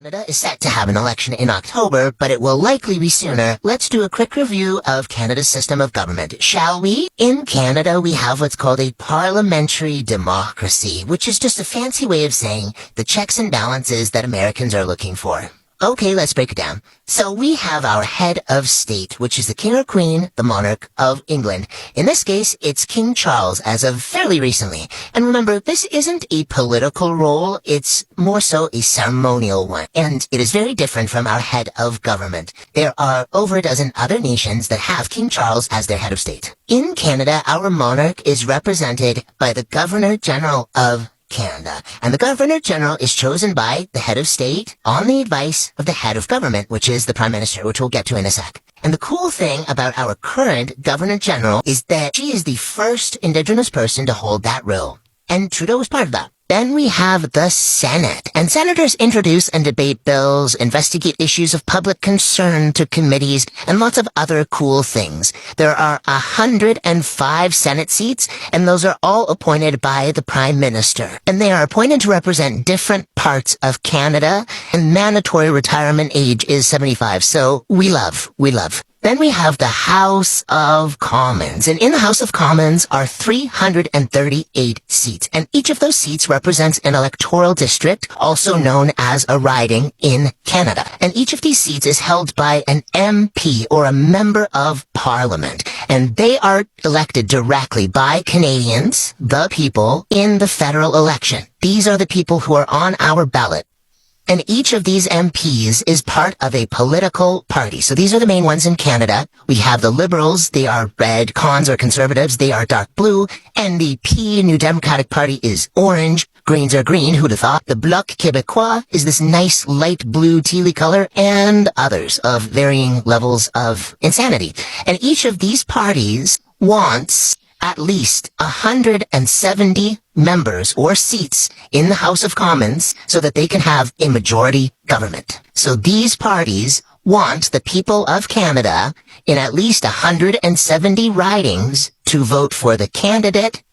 Canada is set to have an election in October, but it will likely be sooner. Let's do a quick review of Canada's system of government, shall we? In Canada, we have what's called a parliamentary democracy, which is just a fancy way of saying the checks and balances that Americans are looking for. Okay, let's break it down. So we have our head of state, which is the king or queen, the monarch of England. In this case, it's King Charles as of fairly recently. And remember, this isn't a political role, it's more so a ceremonial one. And it is very different from our head of government. There are over a dozen other nations that have King Charles as their head of state. In Canada, our monarch is represented by the Governor-General of Canada. And the Governor-General is chosen by the head of state on the advice of the head of government, which is the Prime Minister, which we'll get to in a sec. And the cool thing about our current Governor-General is that she is the first Indigenous person to hold that role. And Trudeau is part of that. Then we have the Senate, and senators introduce and debate bills, investigate issues of public concern to committees, and lots of other cool things. There are 105 Senate seats, and those are all appointed by the Prime Minister. And they are appointed to represent different parts of Canada, and mandatory retirement age is 75, so we love. Then we have the House of Commons, and in the House of Commons are 338 seats, and each of those seats represents an electoral district, also known as a riding in Canada. And each of these seats is held by an MP, or a Member of Parliament, and they are elected directly by Canadians, the people, in the federal election. These are the people who are on our ballot. And each of these MPs is part of a political party. So these are the main ones in Canada. We have the Liberals, they are red, Cons or Conservatives, they are dark blue. NDP, New Democratic Party, is orange. Greens are green, who'd have thought? The Bloc Québécois is this nice light blue tealy color, and others of varying levels of insanity. And each of these parties wants at least 170 members or seats in the House of Commons so that they can have a majority government. So these parties want the people of Canada in at least 170 ridings to vote for the candidate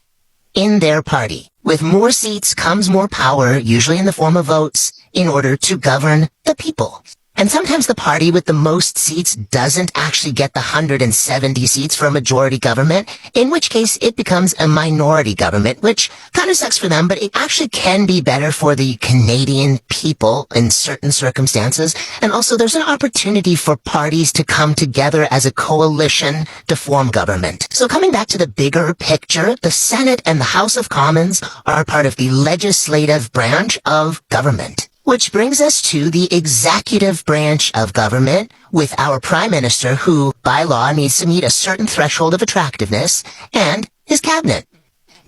in their party. With more seats comes more power, usually in the form of votes, in order to govern the people. And sometimes the party with the most seats doesn't actually get the 170 seats for a majority government, in which case it becomes a minority government, which kind of sucks for them, but it actually can be better for the Canadian people in certain circumstances. And also there's an opportunity for parties to come together as a coalition to form government. So coming back to the bigger picture, the Senate and the House of Commons are part of the legislative branch of government. Which brings us to the executive branch of government with our Prime Minister, who, by law, needs to meet a certain threshold of attractiveness, and his cabinet.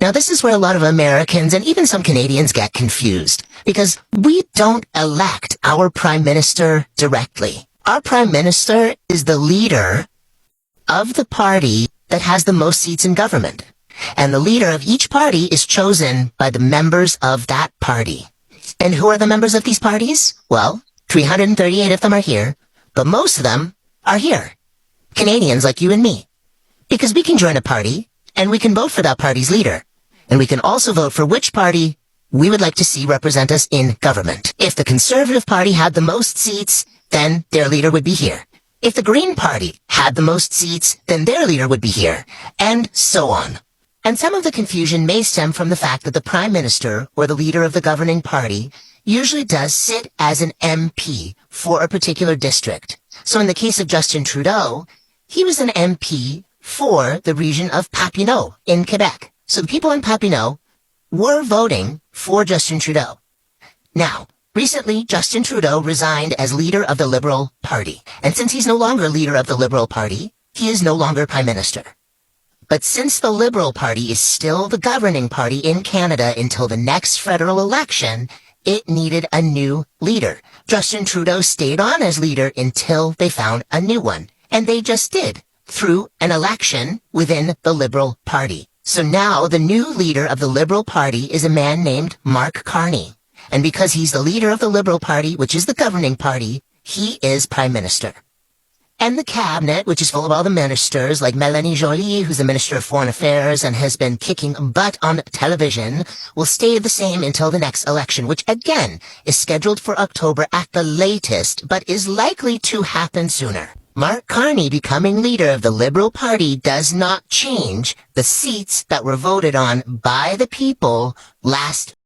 Now, this is where a lot of Americans and even some Canadians get confused, because we don't elect our Prime Minister directly. Our Prime Minister is the leader of the party that has the most seats in government, and the leader of each party is chosen by the members of that party. And who are the members of these parties? Well, 338 of them are here, but most of them are here. Canadians like you and me. Because we can join a party, and we can vote for that party's leader. And we can also vote for which party we would like to see represent us in government. If the Conservative Party had the most seats, then their leader would be here. If the Green Party had the most seats, then their leader would be here. And so on. And some of the confusion may stem from the fact that the Prime Minister, or the leader of the governing party, usually does sit as an MP for a particular district. So in the case of Justin Trudeau, he was an MP for the region of Papineau in Quebec. So the people in Papineau were voting for Justin Trudeau. Now, recently, Justin Trudeau resigned as leader of the Liberal Party. And since he's no longer leader of the Liberal Party, he is no longer Prime Minister. But since the Liberal Party is still the governing party in Canada until the next federal election, it needed a new leader. Justin Trudeau stayed on as leader until they found a new one. And they just did, through an election within the Liberal Party. So now the new leader of the Liberal Party is a man named Mark Carney. And because he's the leader of the Liberal Party, which is the governing party, he is Prime Minister. And the cabinet, which is full of all the ministers, like Melanie Joly, who's the Minister of Foreign Affairs and has been kicking butt on television, will stay the same until the next election, which again is scheduled for October at the latest, but is likely to happen sooner. Mark Carney becoming leader of the Liberal Party does not change the seats that were voted on by the people last